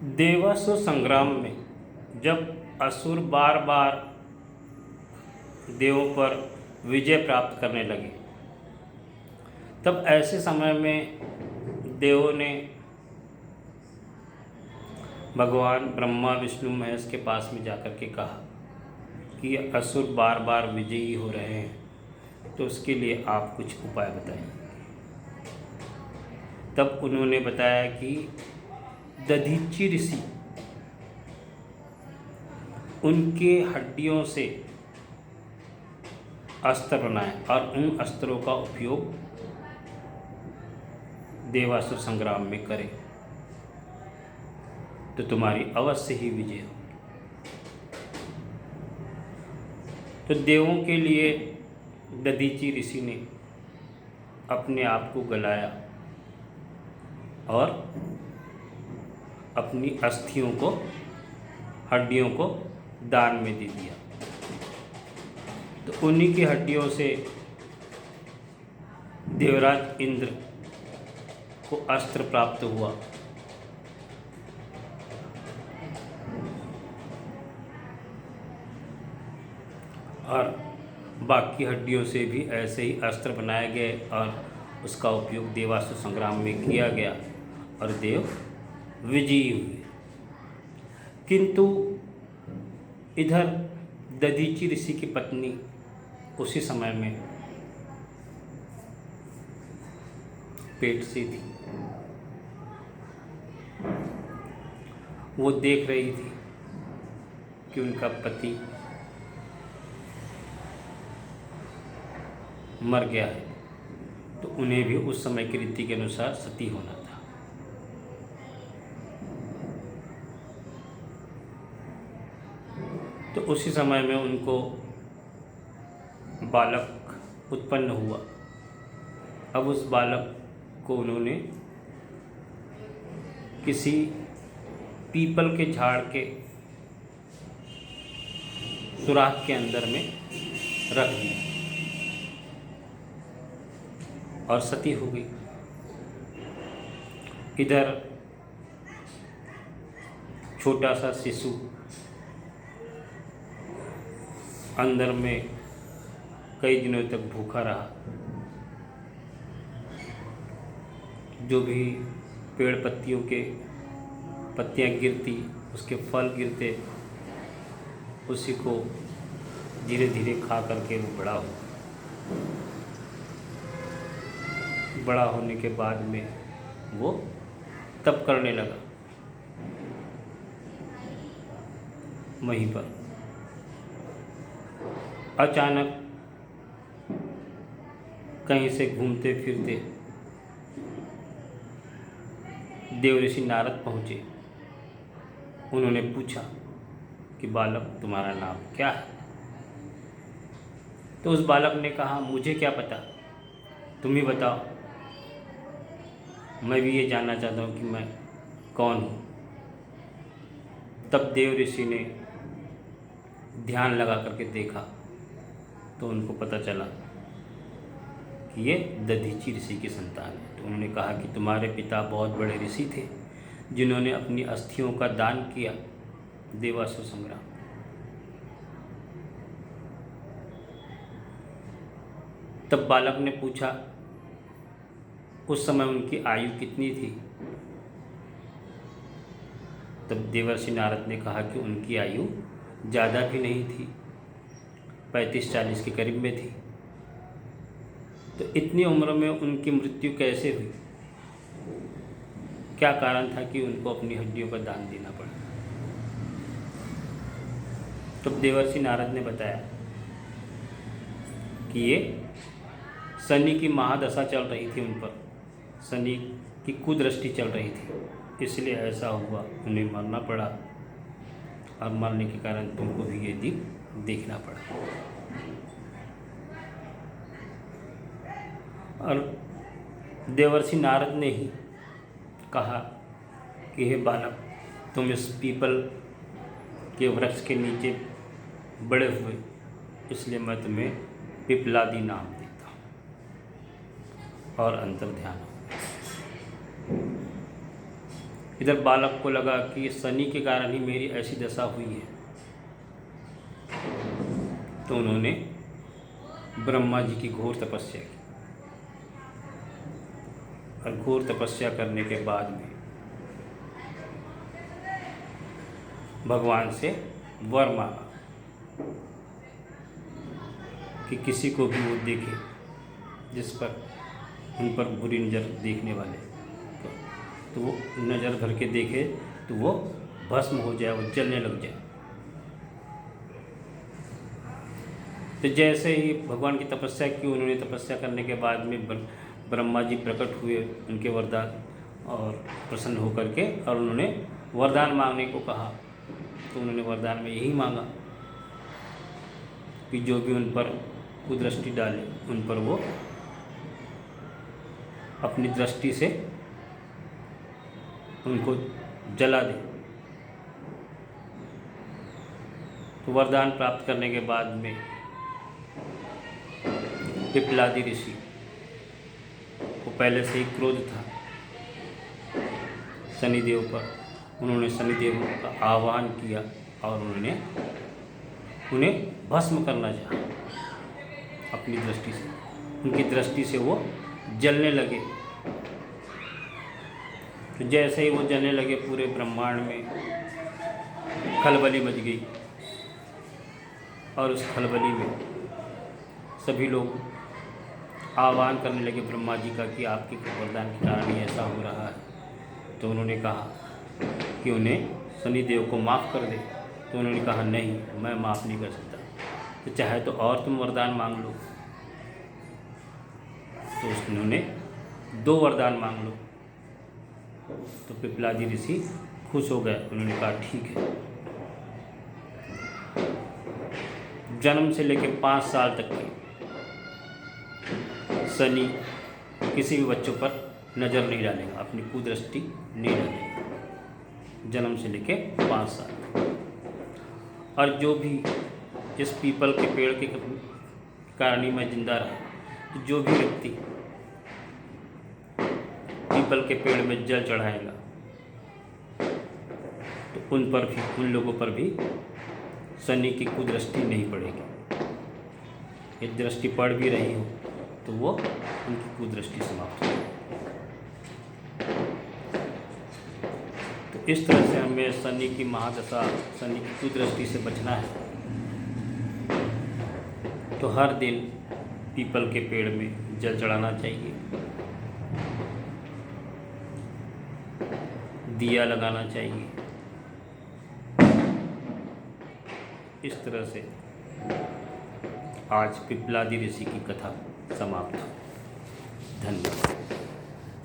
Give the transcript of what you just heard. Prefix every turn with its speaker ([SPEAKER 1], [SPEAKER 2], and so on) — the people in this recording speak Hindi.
[SPEAKER 1] देवासुर संग्राम में जब असुर बार बार देवों पर विजय प्राप्त करने लगे, तब ऐसे समय में देवों ने भगवान ब्रह्मा विष्णु महेश के पास में जाकर के कहा कि असुर बार बार विजयी हो रहे हैं, तो उसके लिए आप कुछ उपाय बताइए। तब उन्होंने बताया कि दधीचि ऋषि उनके हड्डियों से अस्त्र बनाए और उन अस्त्रों का उपयोग देवासुर संग्राम में करें, तो तुम्हारी अवश्य ही विजय हो। तो देवों के लिए दधीचि ऋषि ने अपने आप को गलाया और अपनी अस्थियों को, हड्डियों को दान में दे दिया। तो उन्हीं की हड्डियों से देवराज इंद्र को अस्त्र प्राप्त हुआ और बाकी हड्डियों से भी ऐसे ही अस्त्र बनाए गए और उसका उपयोग देवासुर संग्राम में किया गया और देव विजयी हुए। किंतु इधर दधीचि ऋषि की पत्नी उसी समय में पेट से थी। वो देख रही थी कि उनका पति मर गया है, तो उन्हें भी उस समय की रीति के अनुसार सती होना था। तो उसी समय में उनको बालक उत्पन्न हुआ। अब उस बालक को उन्होंने किसी पीपल के झाड़ के सुराख के अंदर में रख दिया और सती हो गई। इधर छोटा सा शिशु अंदर में कई दिनों तक भूखा रहा। जो भी पेड़ पत्तियों के पत्तियां गिरती, उसके फल गिरते, उसी को धीरे धीरे खा करके वो बड़ा हुआ। बड़ा होने के बाद में वो तप करने लगा वहीं पर। अचानक कहीं से घूमते फिरते देवऋषि नारद पहुँचे। उन्होंने पूछा कि बालक, तुम्हारा नाम क्या है? तो उस बालक ने कहा, मुझे क्या पता, तुम ही बताओ, मैं भी ये जानना चाहता हूँ कि मैं कौन हूँ। तब देव ऋषि ने ध्यान लगा करके देखा तो उनको पता चला कि ये दधीचि ऋषि की संतान है। तो उन्होंने कहा कि तुम्हारे पिता बहुत बड़े ऋषि थे जिन्होंने अपनी अस्थियों का दान किया देवासुर संग्राम। तब बालक ने पूछा उस समय उनकी आयु कितनी थी? तब देवर्षि नारद ने कहा कि उनकी आयु ज़्यादा भी नहीं थी, 35-40 के करीब में थी। तो इतनी उम्र में उनकी मृत्यु कैसे हुई? क्या कारण था कि उनको अपनी हड्डियों का दान देना पड़ा? तब देवर्षि नारद ने बताया कि ये शनि की महादशा चल रही थी उन पर, शनि की कुदृष्टि चल रही थी, इसलिए ऐसा हुआ, उन्हें मरना पड़ा और मरने के कारण तुमको भी ये दिन देखना पड़ा। और देवर्षि नारद ने ही कहा कि हे बालक, तुम इस पीपल के वृक्ष के नीचे बड़े हुए, इसलिए मैं तुम्हें पिपलादी नाम देता हूँ। और अंतर ध्यान हो। इधर बालक को लगा कि शनि के कारण ही मेरी ऐसी दशा हुई है, तो उन्होंने ब्रह्मा जी की घोर तपस्या की, और घोर तपस्या करने के बाद में भगवान से वर मांगा कि किसी को भी वो देखे जिस पर उन पर बुरी नज़र देखने वाले, तो वो नज़र भर के देखे तो वो भस्म हो जाए, वो जलने लग जाए। तो जैसे ही भगवान की तपस्या की, उन्होंने तपस्या करने के बाद में ब्रह्मा जी प्रकट हुए उनके वरदान और प्रसन्न होकर के, और उन्होंने वरदान मांगने को कहा। तो उन्होंने वरदान में यही मांगा कि जो भी उन पर कुदृष्टि डाले उन पर वो अपनी दृष्टि से उनको जला दे। तो वरदान प्राप्त करने के बाद में पिप्पलादी ऋषि को पहले से ही क्रोध था शनिदेव पर। उन्होंने शनिदेव का आह्वान किया और उन्हें भस्म करना चाहा अपनी दृष्टि से। उनकी दृष्टि से वो जलने लगे। तो जैसे ही वो जलने लगे, पूरे ब्रह्मांड में खलबली मच गई, और उस खलबली में सभी लोग आह्वान करने लगे ब्रह्मा जी का कि आपके वरदान के कारण ही ऐसा हो रहा है। तो उन्होंने कहा कि उन्हें शनिदेव को माफ़ कर दे। तो उन्होंने कहा नहीं, मैं माफ़ नहीं कर सकता, तो चाहे तो और तुम वरदान मांग लो। तो उन्होंने 2 वरदान मांग लो। तो पिप्पलादी ऋषि खुश हो गए। उन्होंने कहा ठीक है। जन्म से लेकर 5 साल तक के शनि किसी भी बच्चों पर नज़र नहीं डालेगा, अपनी कुदृष्टि नहीं डालेगा, जन्म से लेके 5 साल। और जो भी इस पीपल के पेड़ के कारण ही मैं जिंदा रहा, तो जो भी व्यक्ति पीपल के पेड़ में जल चढ़ाएगा तो उन लोगों पर भी शनि की कुदृष्टि नहीं पड़ेगी। यदि दृष्टि पड़ भी रही हो तो वो उनकी कुदृष्टि समाप्त हो जाएगी। तो इस तरह से हमें शनि की महादशा, शनि की कुदृष्टि से बचना है। तो हर दिन पीपल के पेड़ में जल चढ़ाना चाहिए, दिया लगाना चाहिए। इस तरह से आज पिप्पलादी ऋषि की कथा समाप्त। धन्यवाद।